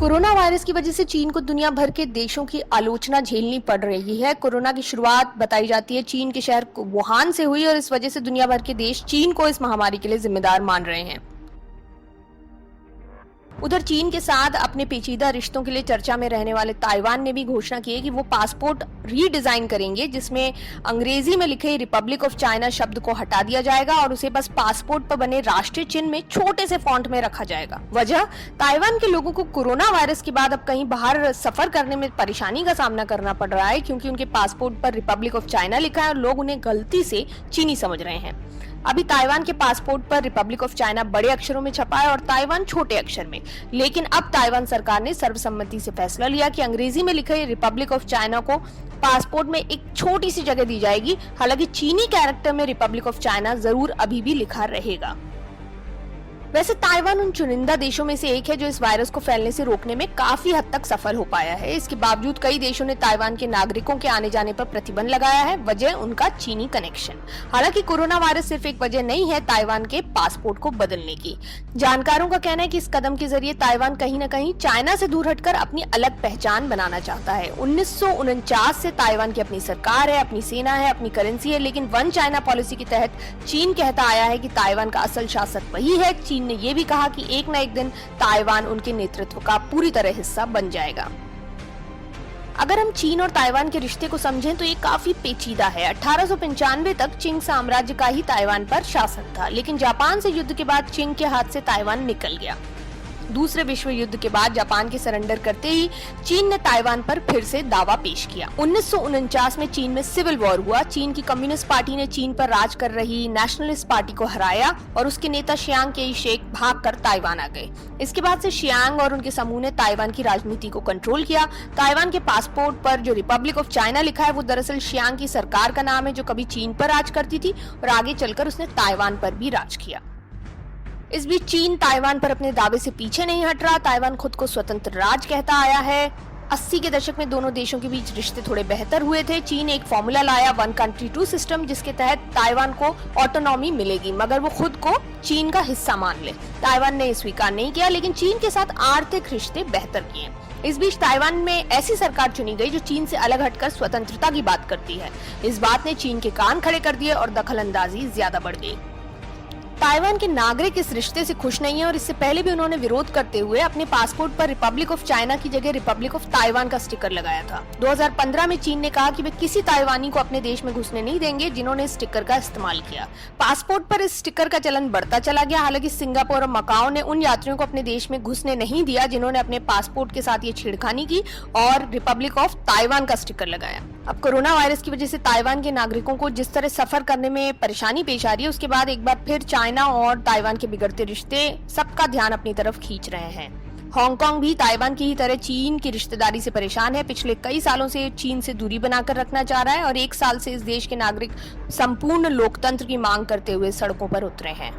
Corona virus की वजह से चीन को दुनिया भर के देशों की आलोचना झेलनी पड़ रही है। कोरोना की शुरुआत बताई जाती है चीन के शहर वुहान से हुई और इस वजह से दुनिया भर के देश चीन को इस महामारी के लिए जिम्मेदार मान रहे हैं। उधर चीन के साथ अपने पेचीदा रिश्तों के लिए चर्चा में रहने वाले ताइवान ने भी घोषणा की है कि वो पासपोर्ट रीडिजाइन करेंगे, जिसमें अंग्रेजी में लिखे रिपब्लिक ऑफ चाइना शब्द को हटा दिया जाएगा और उसे बस पासपोर्ट पर बने राष्ट्रीय चिन्ह में छोटे से फॉन्ट में रखा जाएगा। वजह, ताइवान के लोगों को कोरोना वायरस के बाद अब कहीं बाहर सफर करने में परेशानी का सामना करना पड़ रहा है, क्योंकि उनके पासपोर्ट पर रिपब्लिक ऑफ चाइना लिखा है और लोग उन्हें गलती से चीनी समझ रहे हैं। अभी ताइवान के पासपोर्ट पर रिपब्लिक ऑफ चाइना बड़े अक्षरों में छपा है और ताइवान छोटे अक्षर में, लेकिन अब ताइवान सरकार ने सर्वसम्मति से फैसला लिया कि अंग्रेजी में लिखे रिपब्लिक ऑफ चाइना को पासपोर्ट में एक छोटी सी जगह दी जाएगी। हालांकि चीनी कैरेक्टर में रिपब्लिक ऑफ चाइना जरूर अभी भी लिखा रहेगा। वैसे ताइवान उन चुनिंदा देशों में से एक है जो इस वायरस को फैलने से रोकने में काफी हद तक सफल हो पाया है। इसके बावजूद कई देशों ने ताइवान के नागरिकों के आने जाने पर प्रतिबंध लगाया है। वजह उनका चीनी कनेक्शन। हालांकि कोरोना वायरस सिर्फ एक वजह नहीं है ताइवान के पासपोर्ट को बदलने की। जानकारों का कहना है कि इस कदम के जरिए ताइवान कहीं न कहीं चाइना से दूर हटकर अपनी अलग पहचान बनाना चाहता है। 1949 से ताइवान की अपनी सरकार है, अपनी सेना है, अपनी करेंसी है, लेकिन वन चाइना पॉलिसी के तहत चीन कहता आया है कि ताइवान का असल शासक वही है। चीन ने यह भी कहा कि एक न एक दिन ताइवान उनके नेतृत्व का पूरी तरह हिस्सा बन जाएगा। अगर हम चीन और ताइवान के रिश्ते को समझें तो ये काफी पेचीदा है। 1895 तक चिंग साम्राज्य का ही ताइवान पर शासन था, लेकिन जापान से युद्ध के बाद चिंग के हाथ से ताइवान निकल गया। दूसरे विश्व युद्ध के बाद जापान के सरेंडर करते ही चीन ने ताइवान पर फिर से दावा पेश किया। 1949 में चीन में सिविल वॉर हुआ। चीन की कम्युनिस्ट पार्टी ने चीन पर राज कर रही नेशनलिस्ट पार्टी को हराया और उसके नेता शियांग केई शेक भागकर ताइवान आ गए। इसके बाद से शियांग और उनके समूह ने ताइवान की राजनीति को कंट्रोल किया। ताइवान के पासपोर्ट पर जो रिपब्लिक ऑफ चाइना लिखा है वो दरअसल शियांग की सरकार का नाम है, जो कभी चीन पर राज करती थी और आगे चलकर उसने ताइवान पर भी राज किया। इस बीच चीन ताइवान पर अपने दावे से पीछे नहीं हट रहा। ताइवान खुद को स्वतंत्र राज्य कहता आया है। 80 के दशक में दोनों देशों के बीच रिश्ते थोड़े बेहतर हुए थे। चीन एक फॉर्मूला लाया, वन कंट्री टू सिस्टम, जिसके तहत ताइवान को ऑटोनॉमी मिलेगी मगर वो खुद को चीन का हिस्सा मान ले। ताइवान ने स्वीकार नहीं किया, लेकिन चीन के साथ आर्थिक रिश्ते बेहतर किए। इस बीच ताइवान में ऐसी सरकार चुनी गई जो चीन से अलग हटकर स्वतंत्रता की बात करती है। इस बात ने चीन के कान खड़े कर दिए और दखलंदाजी ज्यादा बढ़ गई। ताइवान के नागरिक इस रिश्ते से खुश नहीं है और इससे पहले भी उन्होंने विरोध करते हुए अपने पासपोर्ट पर रिपब्लिक ऑफ चाइना की जगह रिपब्लिक ऑफ ताइवान का स्टिकर लगाया था। 2015 में चीन ने कहा कि वे किसी ताइवानी को अपने देश में घुसने नहीं देंगे जिन्होंने इस स्टिकर का इस्तेमाल किया। पासपोर्ट पर इस स्टिकर का चलन बढ़ता चला गया। हालांकि सिंगापुर और मकाओ ने उन यात्रियों को अपने देश में घुसने नहीं दिया जिन्होंने अपने पासपोर्ट के साथ ये छेड़खानी की और रिपब्लिक ऑफ ताइवान का स्टिकर लगाया। अब कोरोना वायरस की वजह से ताइवान के नागरिकों को जिस तरह सफर करने में परेशानी पेश आ रही है, उसके बाद एक बार फिर चाइना और ताइवान के बिगड़ते रिश्ते सबका ध्यान अपनी तरफ खींच रहे हैं। हांगकांग भी ताइवान की ही तरह चीन की रिश्तेदारी से परेशान है। पिछले कई सालों से चीन से दूरी बनाकर रखना चाह रहा है और 1 साल से इस देश के नागरिक संपूर्ण लोकतंत्र की मांग करते हुए सड़कों पर उतरे हैं।